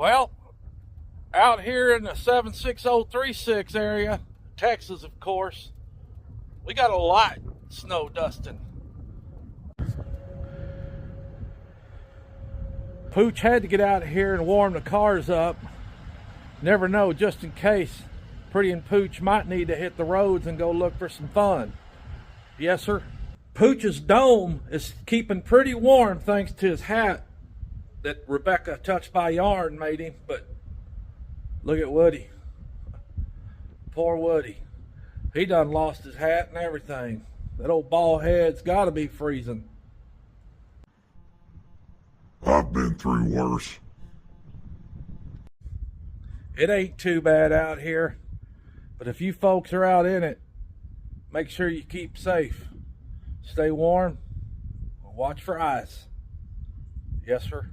Well, out here in the 76036 area, Texas, of course, we got a lot snow dusting. Pooch had to get out here and warm the cars up. Never know, just in case, Pretty and Pooch might need to hit the roads and go look for some fun. Yes, sir. Pooch's dome is keeping pretty warm thanks to his hat that Rebecca Touched by Yarn made him, but look at Woody. Poor Woody. He done lost his hat and everything. That old bald head's gotta be freezing. I've been through worse. It ain't too bad out here, but if you folks are out in it, make sure you keep safe. Stay warm. Watch for ice. Yes, sir.